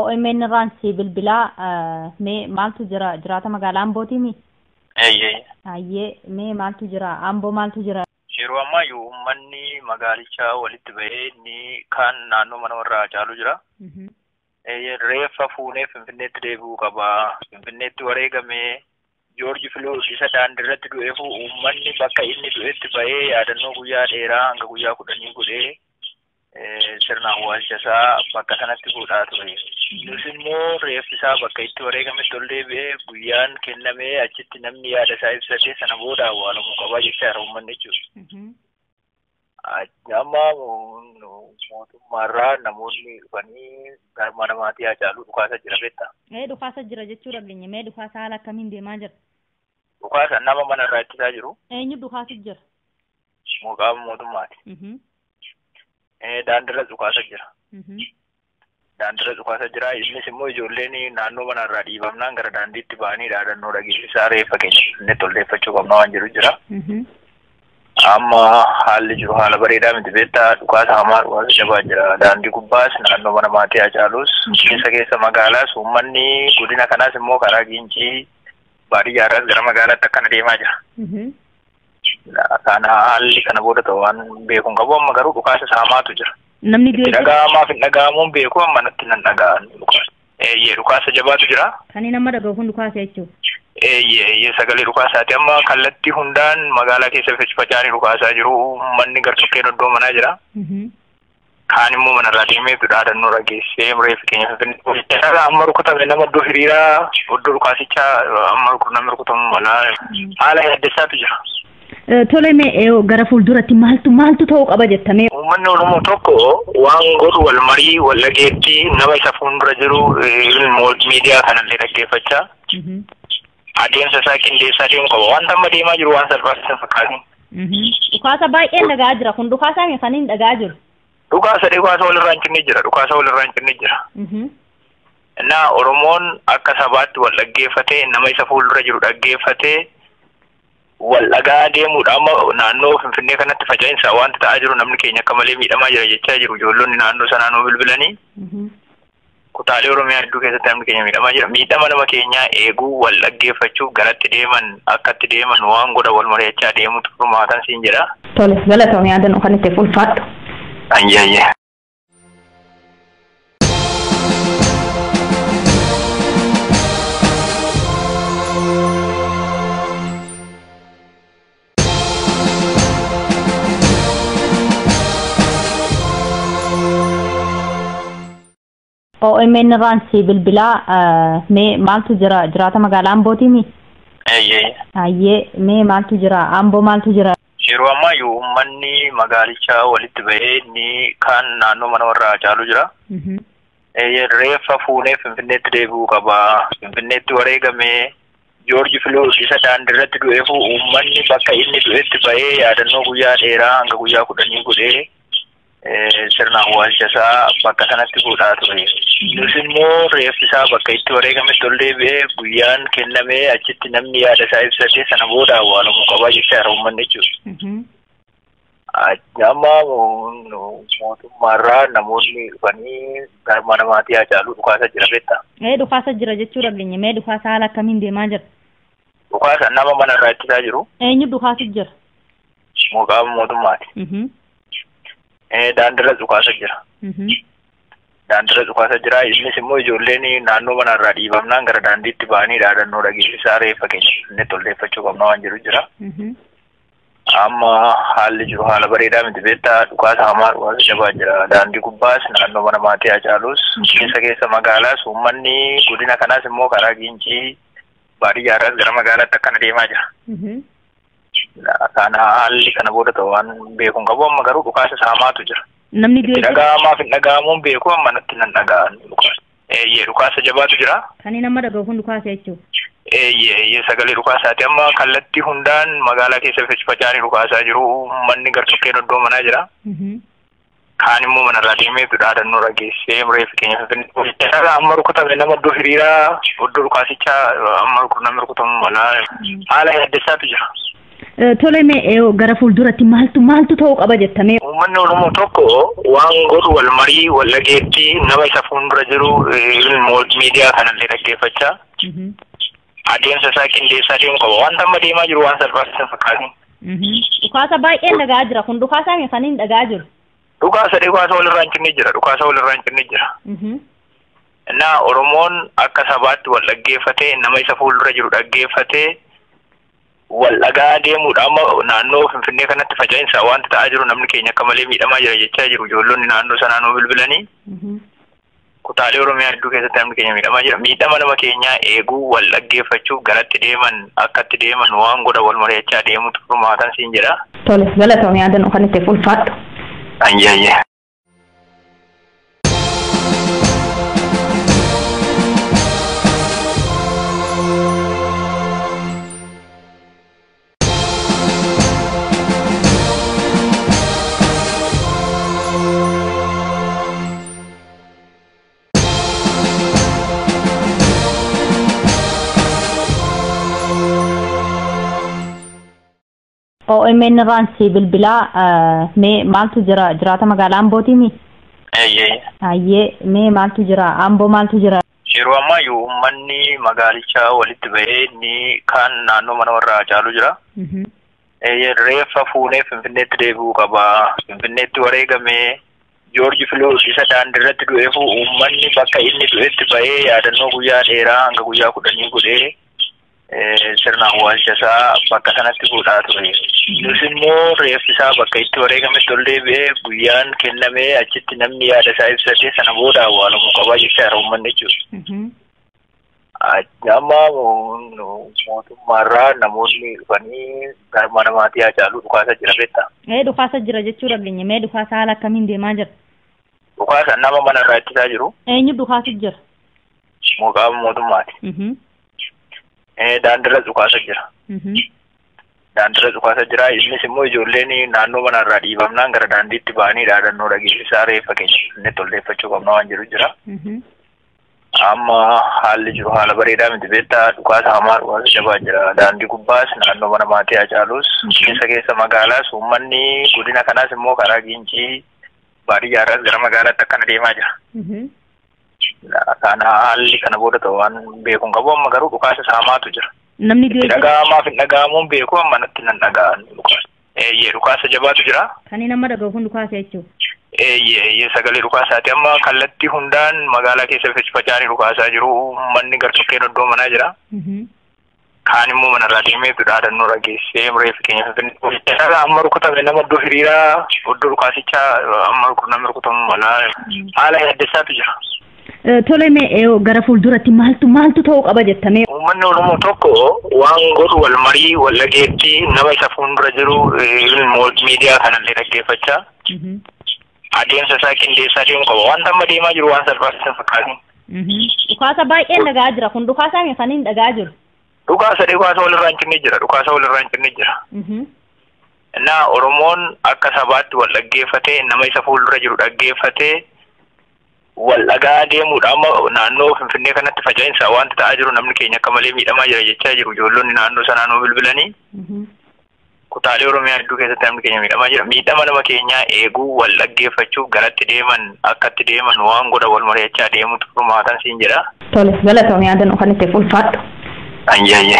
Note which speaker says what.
Speaker 1: OMN ransi bilbila me maltu jiraata magaalaa Ambootii mi? Ayyee me maltu jira Amboo maltu jira?
Speaker 2: Yeroo ammaa uummanni magaalicha walitti bahee ni kan naannoo mana warraa caalu jira. Reeffa fuunee Finfinneetti deebi'uu qaba. Finfinneetti wareegamee Joorji Filoo isa daandiirratti du'eefu uummanni bakka inni du'etti bahee yaadannoo guyyaa dheeraa hanga guyyaa 10 godhee sirna awwaalchasaa bakka sanatti godhaa ture. Nus immoo reeffi isaa bakka itti wareegametti ol deebi'ee guyyaan kennamee achitti namni yaada isaa ibsatee sana booda awwaalamuu qaba jechaadha uummanni jechuudha. Amma mootummaarraa namoonni dhufanii garma namaatii haacaaluu dhukaasa jira beektaa?
Speaker 1: Dhukaasa jira jechuudha dhageenya. Mee dhukaasa haala akkamiin deemaa jira?
Speaker 2: Dhukaasa nama manarraa ittisaa jiru.
Speaker 1: Eenyu dhukaasa jira?
Speaker 2: Qaama mootummaati. Daandiirra dhukaasa jira. Daandiirra dhukaasa jira. Innis immoo ijoolleen naannoo manarraa dhiibamnaan gara daandiitti ba'anii dhaadannoo dhageessisaa reeffa keenya inni tolleeffachuu qabna waan jiru jira. Amma haalli jiru haala bareedaa miti beektaa dhukaasa hamaa dhukaasa jabaa jira. Daandii gubbaas naannoo mana maatii haacaalus keessa magaalaas uummanni godina kanaas immoo karaa Gincii baadiyyaarraas gara magaalaatti akkana deemaa jira. Kana haalli kana booda ta'u waan beekuun qabu amma garuu dhukaasa haamaatu jira.
Speaker 1: Namni du'e
Speaker 2: dhaga'amaaf hin dhaga'amuun beeku amma natti nan dhaga'an dhukaasa. Dhukaasa jabaatu jira.
Speaker 1: Kan nama dhaga'u kun dhukaasa jechuudha.
Speaker 2: Sagalee dhukaasaati amma kallattii hundaan magaalaa keessa faca'anii dhukaasaa jiru. Uummanni gartokkeen iddoo manaa jira. Kaan immoo manarraa deemee dhaadannoo dhageessee reeffi keenya Finfinnee amma rukutame nama iddoo hiriiraa iddoo dhukaasichaa amma namni rukutamu mala haala yaaddessaatu jira.
Speaker 1: Tole mee gara fuulduratti maaltu ta'uu qaba jettame?
Speaker 2: Uummanni Oromoo tokko waan godhu wal marii wal dhageettii nama isa fuuldura jiru miidiyaa kanallee dhaggeeffachaa. Adeemsa isaa qindeessaa deemu qaba. Wanta amma deemaa jiru waan salphaa isa fakkaatu.
Speaker 1: Dhukaasa baay'een dhagaa jira. Kun dhukaasa meeqaniin dhagaa jiru?
Speaker 2: Dhukaasa walirraa hin cinne jira. Innaa Oromoon akka sabaatti wal dhaggeeffatee nama isa fuuldura jiru dhaggeeffatee wal dhagaa deemuudha. Amma naannoo Finfinnee kanatti faca'insa wanta ta'aa jiru namni keenya akka malee miidhamaa jira jechaa jiru. Ijoollonni naannoo sanaa bilbilanii. Kutaalee Oromiyaa hedduu keessatti namni keenya miidhamaa jira. Miidhama nama keenyaa eeguu wal dhaggeeffachuuf garatti deeman akkatti deeman waan godha wal mari'achaa deemutu furmaatan siin jedha.
Speaker 1: Tole galatoomii yaadannoo kan itti ulfaadhu.
Speaker 2: Ayyaayye.
Speaker 1: OMN ransi bilbila me maltu jiraata magaalaa Ambootii mi? Ayyee me maltu jira Amboo maltu jira?
Speaker 2: Yeroo ammaa uummanni magaalicha walitti bahee ni kan naannoo mana warraa caalu jira. Reeffa fuunee Finfinneetti deebi'uu qaba. Finfinneetti wareegamee Joorji Filoo isa daandiirratti du'eefu uummanni bakka inni du'etti bahee yaadannoo guyyaa dheeraa hanga guyyaa 10 godhee sirna awwaalchasaa bakka sanatti godhaa ture. Nus immoo reeffi isaa bakka itti wareegametti ol deebi'ee guyyaan kennamee achitti namni yaada isaa ibsatee sana booda awwaalamuu qaba jechaadha uummanni jechuudha. Amma mootummaarraa namoonni dhufanii garma namaatii haacaaluu dhukaasa jira beektaa?
Speaker 1: Dhukaasa jira jechuudha dhageenya. Mee dhukaasa haala akkamiin deemaa jira?
Speaker 2: Dhukaasa nama manarraa ittisaa jiru.
Speaker 1: Eenyu dhukaasa jira?
Speaker 2: Qaama mootummaati. Daandiirra dhukaasa jira. Daandiirra dhukaasa jira. Innis immoo ijoolleen naannoo manarraa dhiibamnaan gara daandiitti ba'anii dhaadannoo dhageessisaa reeffa keenya inni tolleeffachuu qabna waan jiru jira. Amma haalli jiru haala bareedaa miti beektaa dhukaasa hamaa dhukaasa jabaa jira. Daandii gubbaas naannoo mana maatii haacaalus keessa magaalaas uummanni godina kanaas immoo karaa Gincii baadiyyaarraas gara magaalaatti akkana deemaa jira. Kana haalli kana booda ta'u waan beekuun qabu amma garuu dhukaasa haamaatu jira.
Speaker 1: Namni du'e
Speaker 2: dhaga'amaaf hin dhaga'amuun beeku amma natti nan dhaga'an dhukaasa. Dhukaasa jabaatu jira.
Speaker 1: Kan nama dhaga'u kun dhukaasa jechuudha.
Speaker 2: Sagalee dhukaasaati amma kallattii hundaan magaalaa keessa faca'anii dhukaasaa jiru. Uummanni gartokkeen iddoo manaa jira. Kaan immoo manarraa deemee dhaadannoo dhageessee reeffi keenya Finfinnee amma rukutame nama iddoo hiriiraa iddoo dhukaasichaa amma namni rukutamu mala haala yaaddessaatu jira.
Speaker 1: Tole mee gara fuulduratti maaltu ta'uu qaba jettame.
Speaker 2: Uummanni Oromoo tokko waan godhu wal marii wal dhageetti nama isa fuuldura jiru miidiyaa kanallee dhaggeeffachaa. Adeemsa isaa qindeessaa deemu qaba. Wanta amma deemaa jiru waan salphaasa fakkaatu.
Speaker 1: Dhukaasa baay'een dhagaa jira. Kun dhukaasa meeqaniin dhagaa jiru?
Speaker 2: Dhukaasa walirraa hin cinne jira. Naa Oromoon akka sabaatti wal dhaggeeffatee nama isa fuuldura jiru dhaggeeffatee wal dhagaa deemuudha. Amma naannoo Finfinnee kanatti faca'insa wanta ta'aa jiru namni keenya akka malee miidhamaa jira jechaa jiru. Ijoollonni naannoo sanaa nuu bilbilanii kutaalee Oromiyaa hedduu keessatti namni keenya miidhamaa jira. Miidhama nama keenyaa eeguu wal dhaggeeffachuuf garatti deeman akkatti deeman waan godha wal mari'achaa deemutu furmaatan siin jedha.
Speaker 1: Tole galatoomii yaadannoo kan itti ulfaadhu.
Speaker 2: Ayyaayye.
Speaker 1: OMN Ransi bilbilaa mee maaltu jira jiraata magaalaa Ambootii mi? Ayyee mee maaltu jira Amboo maaltu jira?
Speaker 2: Yeroo ammaa uummanni magaalichaa walitti bahee inni kaan naannoo mana warraa caalu jira. Reeffa fuunee Finfinneetti deebi'uu qaba. Finfinneetti wareegamee Joorji Filoos isa daandiirratti du'eefu uummanni bakka inni du'etti bahee yaadannoo guyyaa dheeraa hanga guyyaa 10 godhee sirna awwaalcha isaa bakka sanatti godhaa ture. Nus immoo reeffi isaa bakka itti wareegametti ol deebi'ee guyyaan kennamee achitti namni yaada isaa ibsatee sana booda awwaalamuu qabaa jechaadha uummanni jechuudha. Amma mootummaarraa namoonni dhufanii mana maatii Haacaaluu dhukaasa jira beektaa?
Speaker 1: Dhukaasa jira jechuu dhageenya. Mee dhukaasa haala akkamiin deemaa jira?
Speaker 2: Dhukaasa nama manarraa ittisaa jiru.
Speaker 1: Eenyu dhukaasa jira?
Speaker 2: Qaama mootummaati. Daandiirra dhukaasa jira. Daandiirra dhukaasa jira. Innis immoo ijoolleen naannoo manarraa dhiibamnaan gara daandiitti ba'anii dhaadannoo dhageessisaa reeffa keenya inni tolleeffachuu qabna waan jiru jira. Amma haalli jiru haala bareedaa miti beektaa dhukaasa hamaa dhukaasa jabaa jira. Daandii gubbaas naannoo mana maatii Haacaaluus keessa magaalaas uummanni godina kanaas immoo karaa Gincii baadiyyaarraas gara magaalaatti akkana deemaa jira. Kana haalli kana booda ta'u waan beekuun qabu amma garuu dhukaasa saamaatu jira.
Speaker 1: Namni
Speaker 2: dhaga'amaaf hin dhaga'amuun beeku amma natti nan dhaga'an dhukaasa. Dhukaasa jabaatu jira.
Speaker 1: Kan nama dhaga'u kun dhukaasa jechuudha.
Speaker 2: Sagalee dhukaasaati amma kallattii hundaan magaalaa keessa faca'anii dhukaasaa jiru. Uummanni gartokkeen iddoo manaa jira. Kaan immoo manarraa deemee dhaadannoo dhageessee reeffi keenya Finfinnee amma rukutame nama iddoo hiriiraa iddoo dhukaasichaa amma namni rukutamuu mala haala yaaddessaatu jira.
Speaker 1: Tole mee gara fuulduratti maaltu ta'uu qaba jettame.
Speaker 2: Uummanni Oromoo tokko waan godhu wal marii wal dhageetti nama isa fuuldura jiru miidiyaa kanallee dhaggeeffachaa. Adeemsa isaa qindeessaa deemu qaba. Wanta amma deemaa jiru waan salphaasa fakkaatu.
Speaker 1: Dhukaasa baay'een dhagaa jira. Kun dhukaasa meeqaniin dhagaa jiru?
Speaker 2: Dhukaasa walirraa hin cinne jira. Naa Oromoon akka sabaatti wal dhaggeeffatee nama isa fuuldura jiru dhaggeeffatee wal dhagaa deemuudha. Amma naannoo Finfinnee kanatti faca'insa wanta ta'aa jiru namni keenya akka malee miidhamaa jira jechaa jiru. Ijoollonni naannoo sanaa nuu bilbilanii kutaalee Oromiyaa hedduu keessatti namni keenya miidhamaa jira. Miidhama nama keenyaa eeguu wal dhaggeeffachuuf garatti deeman akkatti deeman waan godha wal mari'achaa deemutu furmaatan siin jedha.
Speaker 1: Tole galatoomii yaadannoo kan itti ulfaadhu.
Speaker 2: Ayyaayye.